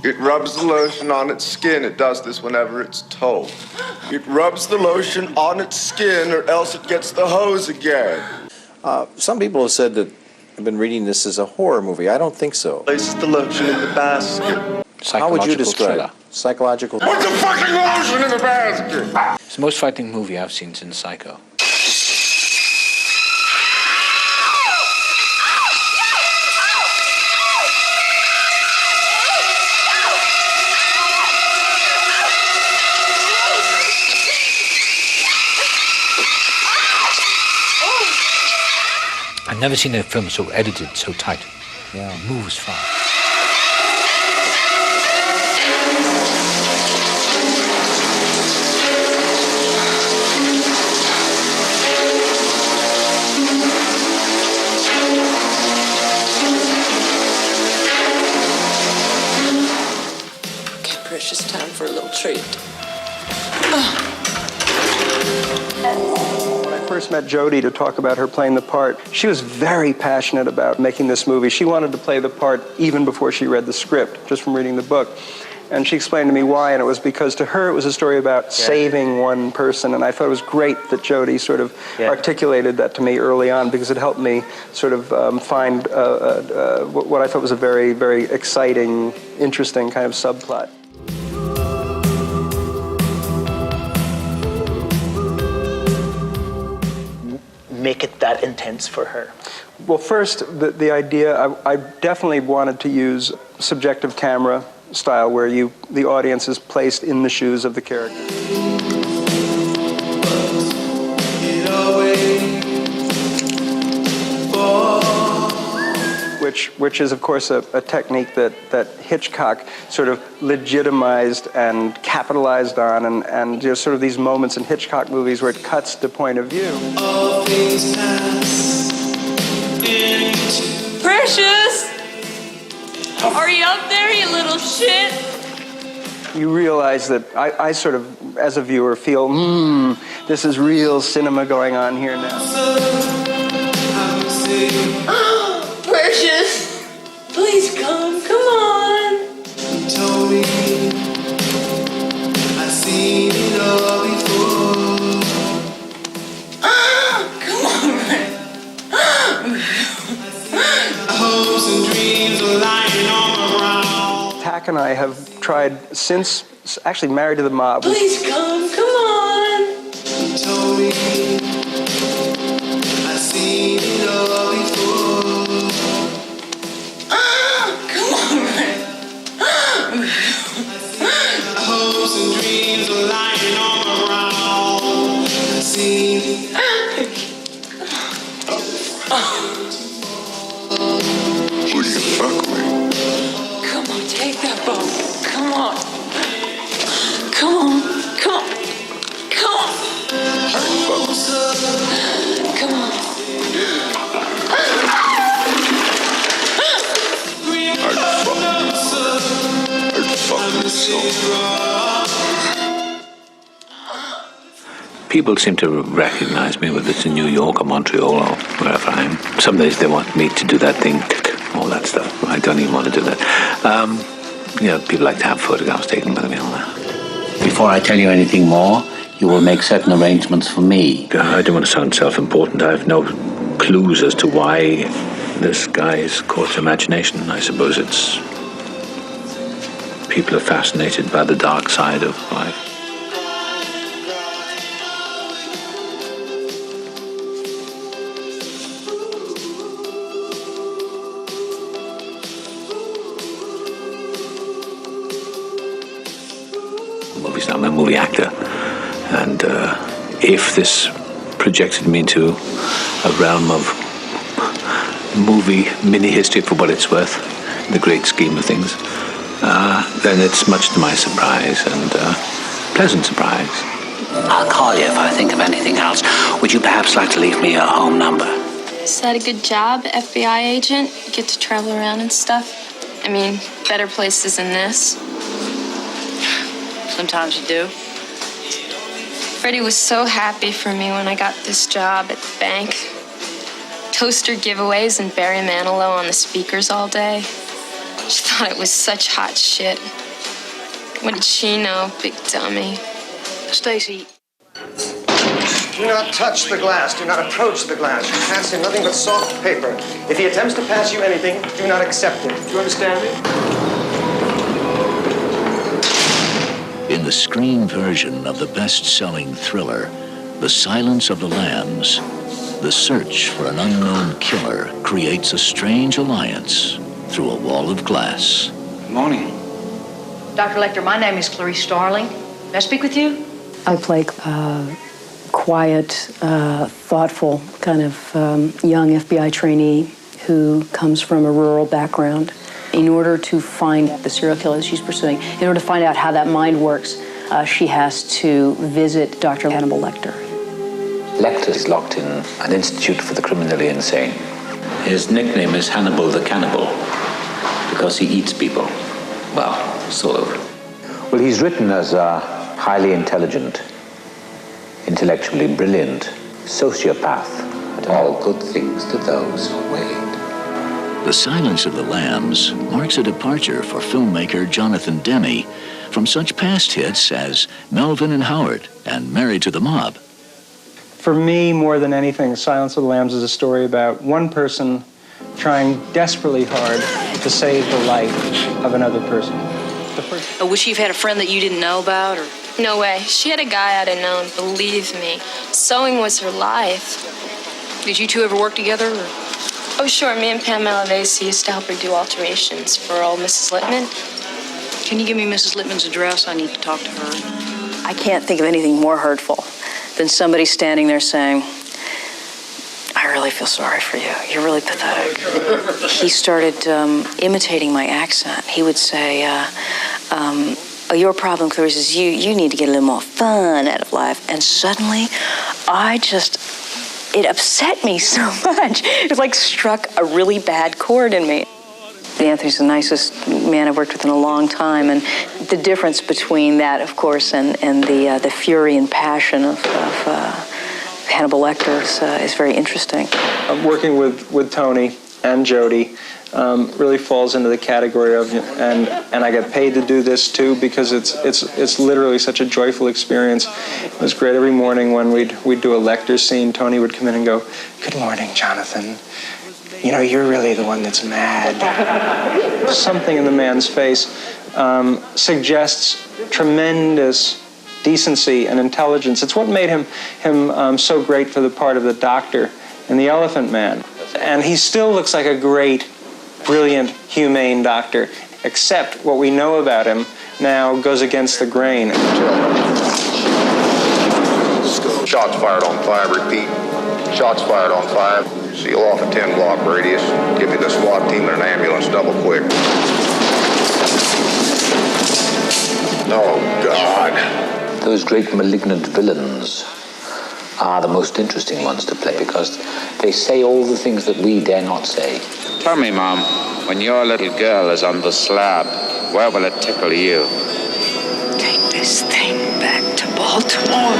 It rubs the lotion on its skin. It does this whenever it's told. It rubs the lotion on its skin or else it gets the hose again. Some people have said that I've been reading this as a horror movie. I don't think so. Places the lotion in the basket. How would you describe thriller. Psychological? Put the fucking lotion in the basket! It's the most frightening movie I've seen since Psycho. I've never seen a film so edited, so tight. Yeah. It moves fast. Okay, precious, time for a little treat. When I first met Jodie to talk about her playing the part, she was very passionate about making this movie. She wanted to play the part even before she read the script, just from reading the book. And she explained to me why, and it was because to her it was a story about saving one person, and I thought it was great that Jodie sort of articulated that to me early on, because it helped me sort of find what I thought was a very, very exciting, interesting kind of subplot. Make it that intense for her? Well, first, the idea, I definitely wanted to use subjective camera style where the audience is placed in the shoes of the character. Which is, of course, a technique that Hitchcock sort of legitimized and capitalized on, and there's sort of these moments in Hitchcock movies where it cuts to point of view. Precious! Are you up there, you little shit? You realize that I sort of, as a viewer, feel, this is real cinema going on here now. Precious! Please come on! You told me I've seen it all before. Come on, Hopes and dreams are lying on the ground. Tack and I have tried since, actually Married to the Mob. Please come on! You told me I've seen it all before. Come on, Hopes and dreams are lying on the ground. I've seen Who do you fuck with? Come on, take that boat. Come on. Come on. Come on. Come on. Come on. I'd fuck myself. People seem to recognize me, whether it's in New York or Montreal or wherever I am. Some days they want me to do that thing, all that stuff. I don't even want to do that. People like to have photographs taken by me, all that. Before I tell you anything more, you will make certain arrangements for me. I don't want to sound self-important. I have no clues as to why this guy is caught imagination. I suppose it's people are fascinated by the dark side of life. I'm a movie actor, and if this projected me into a realm of movie mini history, for what it's worth, in the great scheme of things, then it's much to my surprise and pleasant surprise. I'll call you if I think of anything else. Would you perhaps like to leave me your home number? Is that a good job, FBI agent? You get to travel around and stuff? I mean, better places than this. Sometimes you do. Freddie was so happy for me when I got this job at the bank. Toaster giveaways and Barry Manilow on the speakers all day. She thought it was such hot shit. What did she know, big dummy? Stacy. Do not touch the glass. Do not approach the glass. You pass him nothing but soft paper. If he attempts to pass you anything, do not accept it. Do you understand me? In the screen version of the best-selling thriller, The Silence of the Lambs, the search for an unknown killer creates a strange alliance through a wall of glass. Good morning. Dr. Lector, my name is Clarice Starling. May I speak with you? I play quiet, thoughtful kind of young FBI trainee who comes from a rural background. In order to find the serial killer she's pursuing, in order to find out how that mind works, she has to visit Dr. Hannibal Lector. Lector is locked in an institute for the criminally insane. His nickname is Hannibal the Cannibal because he eats people. Well, sort of. Well, he's written as a highly intelligent, intellectually brilliant sociopath, but all good things to those who wait. The Silence of the Lambs marks a departure for filmmaker Jonathan Demme from such past hits as Melvin and Howard and Married to the Mob. For me, more than anything, Silence of the Lambs is a story about one person trying desperately hard to save the life of another person. Would she have had a friend that you didn't know about, or? No way. She had a guy I'd have known, believe me. Sewing was her life. Did you two ever work together, or? Oh, sure. Me and Pam Malavese used to help her do alterations for old Mrs. Littman. Can you give me Mrs. Littman's address? I need to talk to her. I can't think of anything more hurtful than somebody standing there saying, I really feel sorry for you. You're really pathetic. He started imitating my accent. He would say, your problem, Clarice, is you need to get a little more fun out of life. And suddenly, it upset me so much. It like struck a really bad chord in me. Anthony's the nicest man I've worked with in a long time, and the difference between that, of course, and the fury and passion of Hannibal Lecter is very interesting. Working with Tony and Jodie really falls into the category of, and I get paid to do this too because it's literally such a joyful experience. It was great every morning when we'd do a Lecter scene. Tony would come in and go, "Good morning, Jonathan. You know, you're really the one that's mad." Something in the man's face suggests tremendous decency and intelligence. It's what made him so great for the part of the doctor in The Elephant Man. And he still looks like a great, brilliant, humane doctor, except what we know about him now goes against the grain. Shots fired on 5, repeat. Shots fired on 5. Seal off a 10-block radius. Give me the SWAT team and an ambulance double quick. Oh, God. Those great malignant villains are the most interesting ones to play because they say all the things that we dare not say. Tell me, Mom, when your little girl is on the slab, where will it tickle you? Take this thing back to Baltimore.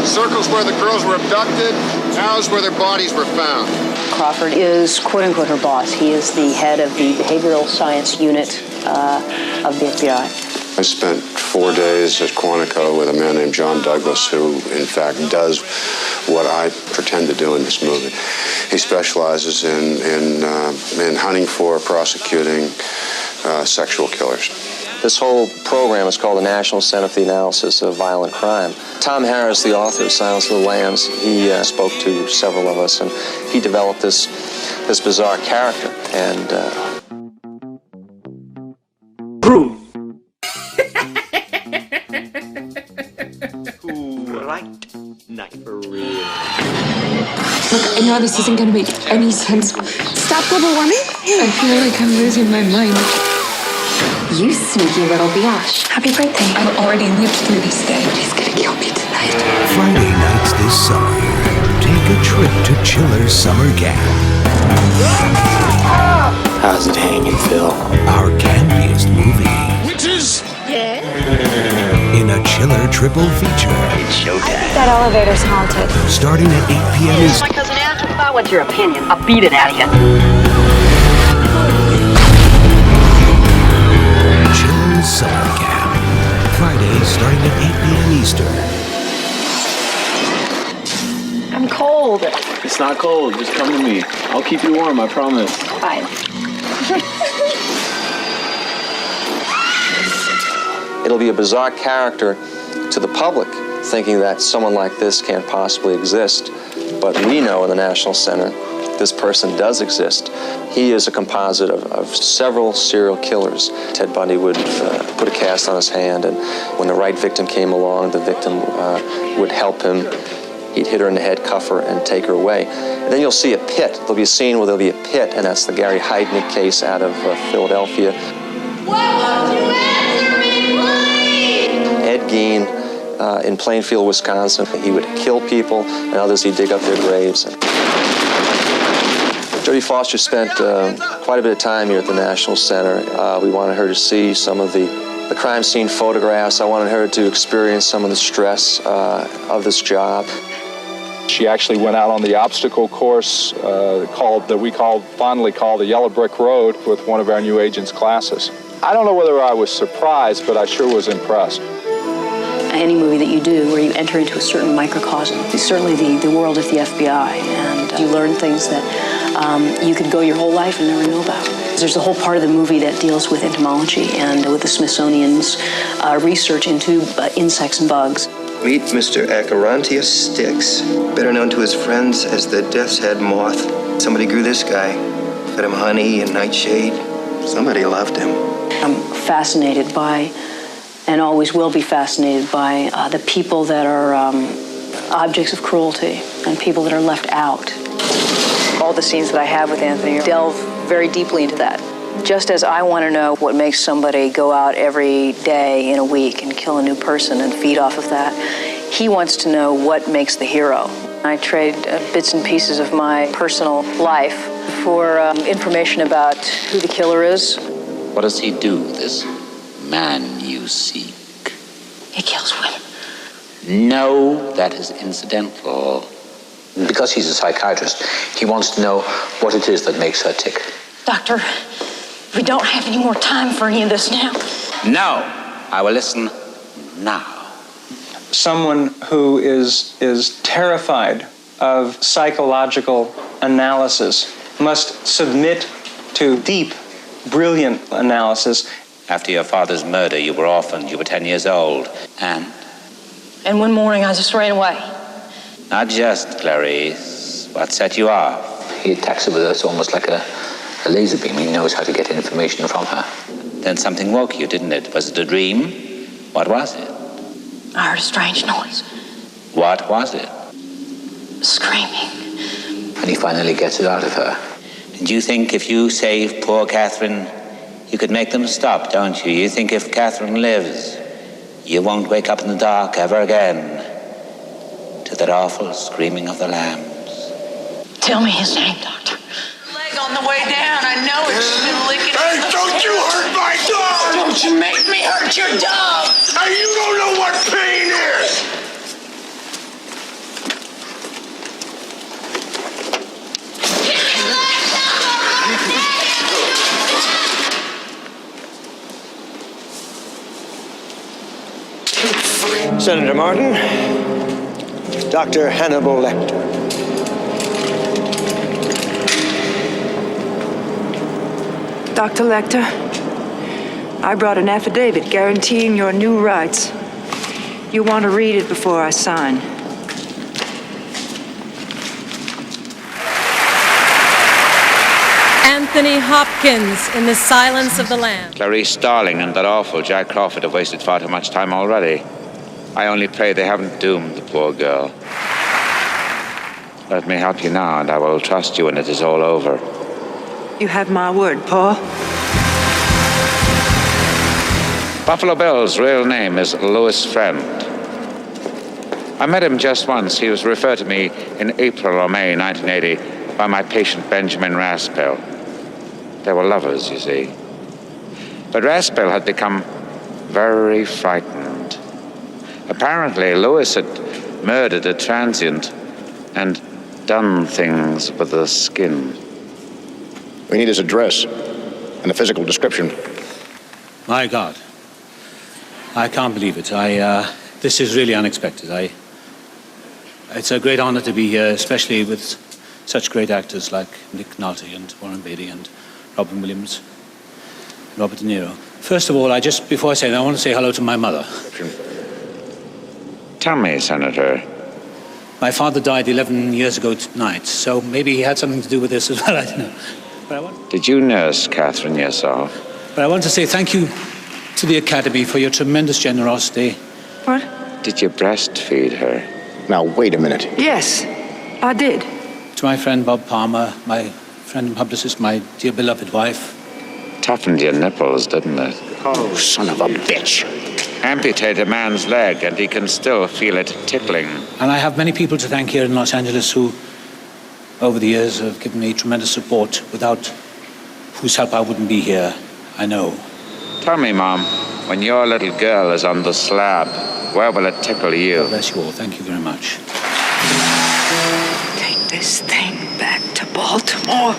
Circles where the girls were abducted, arrows where their bodies were found. Crawford is, quote-unquote, her boss. He is the head of the behavioral science unit of the FBI. I spent 4 days at Quantico with a man named John Douglas, who, in fact, does what I pretend to do in this movie. He specializes in hunting for, prosecuting sexual killers. This whole program is called the National Center for the Analysis of Violent Crime. Tom Harris, the author of Silence of the Lambs, he spoke to several of us, and he developed this bizarre character. And Look, I know this isn't gonna make any sense. Stop global warming? I feel like I'm losing my mind. You sneaky little biatch. Happy birthday. I've already lived through this day. He's gonna kill me tonight. Friday nights this summer. Take a trip to Chiller's Summer Camp. how's it hanging, Phil? Our campiest movie. Witches! Yeah? In a Chiller triple feature. It's showtime. I think that elevator's haunted. Starting at 8 p.m. My cousin Angela, what's your opinion? I'll beat it out of you. starting at 8 p.m. Eastern. I'm cold. It's not cold. Just come to me. I'll keep you warm, I promise. Fine. It'll be a bizarre character to the public, thinking that someone like this can't possibly exist. But we know in the National Center, this person does exist. He is a composite of several serial killers. Ted Bundy would put a cast on his hand, and when the right victim came along, the victim would help him. He'd hit her in the head, cuff her, and take her away. And then you'll see a pit. There'll be a scene where there'll be a pit, and that's the Gary Heidnik case out of Philadelphia. Ed Gein in Plainfield, Wisconsin. He would kill people, and others he'd dig up their graves. Jodie Foster spent quite a bit of time here at the National Center. We wanted her to see some of the crime scene photographs. I wanted her to experience some of the stress of this job. She actually went out on the obstacle course that we fondly call the Yellow Brick Road with one of our new agents' classes. I don't know whether I was surprised, but I sure was impressed. Any movie that you do where you enter into a certain microcosm, it's certainly the world of the FBI, and you learn things that you could go your whole life and never know about. There's a whole part of the movie that deals with entomology and with the Smithsonian's research into insects and bugs. Meet Mr. Acherontius Styx, better known to his friends as the Death's Head Moth. Somebody grew this guy, fed him honey and nightshade. Somebody loved him. I'm fascinated by, and always will be fascinated by, the people that are objects of cruelty and people that are left out. All the scenes that I have with Anthony delve very deeply into that. Just as I want to know what makes somebody go out every day in a week and kill a new person and feed off of that, he wants to know what makes the hero. I trade bits and pieces of my personal life for information about who the killer is. What does he do, this man you seek? He kills women. No, that is incidental. Because he's a psychiatrist, he wants to know what it is that makes her tick. Doctor, we don't have any more time for any of this now. No, I will listen now. Someone who is terrified of psychological analysis must submit to deep, brilliant analysis. After your father's murder, you were orphaned. You were 10 years old. And one morning, I just ran away. not just, Clarice. What set you off? He attacks her with us almost like a laser beam. He knows how to get information from her. Then something woke you, didn't it? Was it a dream? What was it? I heard a strange noise. What was it? Screaming. And he finally gets it out of her. And you think if you save poor Catherine, you could make them stop, don't you? You think if Catherine lives, you won't wake up in the dark ever again to that awful screaming of the lambs. Tell me his name, Doctor. Leg on the way down. I know it. She's been licking. Hey, don't you hurt my dog! Don't you make me hurt your dog! Hey, you don't know what pain is! Senator Martin, Dr. Hannibal Lector. Dr. Lecter, I brought an affidavit guaranteeing your new rights. You want to read it before I sign. Anthony Hopkins in The Silence of the Lambs. Clarice Starling and that awful Jack Crawford have wasted far too much time already. I only pray they haven't doomed the poor girl. Let me help you now, and I will trust you when it is all over. You have my word, Paul. Buffalo Bill's real name is Louis Friend. I met him just once. He was referred to me in April or May 1980 by my patient Benjamin Raspel. They were lovers, you see. But Raspel had become very frightened. Apparently, Louis had murdered a transient and done things with the skin. We need his address and a physical description. My God. I can't believe it. This is really unexpected. It's a great honor to be here, especially with such great actors like Nick Nolte and Warren Beatty and Robin Williams, Robert De Niro. First of all, before I say that, I want to say hello to my mother. Tell me, Senator. My father died 11 years ago tonight, so maybe he had something to do with this as well, I don't know. Did you nurse Catherine yourself? But I want to say thank you to the Academy for your tremendous generosity. What? Did you breastfeed her? Now, wait a minute. Yes, I did. To my friend Bob Palmer, my friend and publicist, my dear beloved wife. Toughened your nipples, didn't it? Oh, son of a bitch. Amputate a man's leg and he can still feel it tickling. And I have many people to thank here in Los Angeles who, over the years, have given me tremendous support, without whose help I wouldn't be here, I know. Tell me, Mom, when your little girl is on the slab, where will it tickle you? God bless you all. Thank you very much. Take this thing back to Baltimore.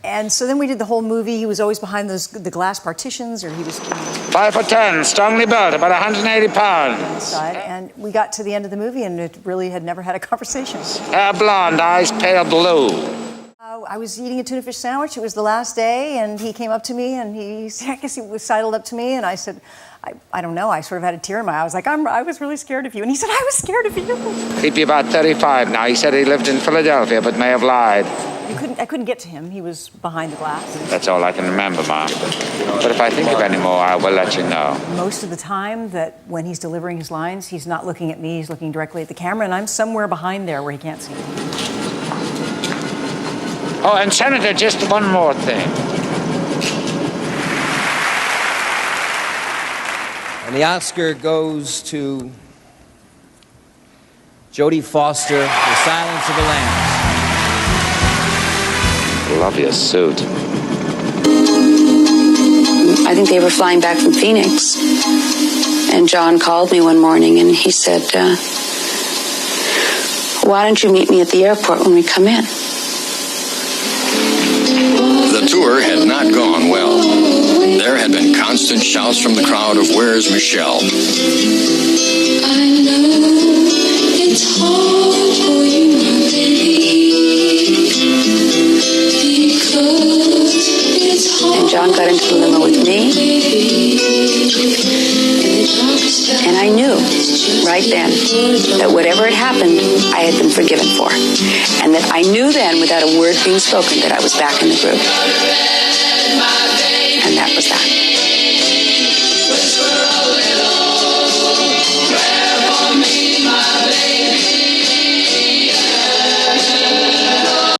And so then we did the whole movie. He was always behind the glass partitions, or he was 5'10", strongly built, about 180 pounds. inside. And we got to the end of the movie, and it really had never had a conversation. Hair blonde, eyes pale blue. I was eating a tuna fish sandwich. It was the last day, and he came up to me, and I guess he was sidled up to me, and I said, I don't know. I sort of had a tear in my eye. I was like, I was really scared of you. And he said, I was scared of you. He'd be about 35 now. He said he lived in Philadelphia, but may have lied. I couldn't get to him. He was behind the glass. That's all I can remember, Mom. But if I think of any more, I will let you know. Most of the time that when he's delivering his lines, he's not looking at me. He's looking directly at the camera, and I'm somewhere behind there where he can't see me. Oh, and Senator, just one more thing. And the Oscar goes to Jodie Foster, The Silence of the Lambs. Love your suit. I think they were flying back from Phoenix. And John called me one morning and he said, why don't you meet me at the airport when we come in? The tour had not gone well. There had been constant shouts from the crowd of "Where's Michelle?" I know it's hard for you, my baby, because it's hard. And John got into the limo with me. And I knew right then that whatever had happened, I had been forgiven for. And that I knew then, without a word being spoken, that I was back in the group.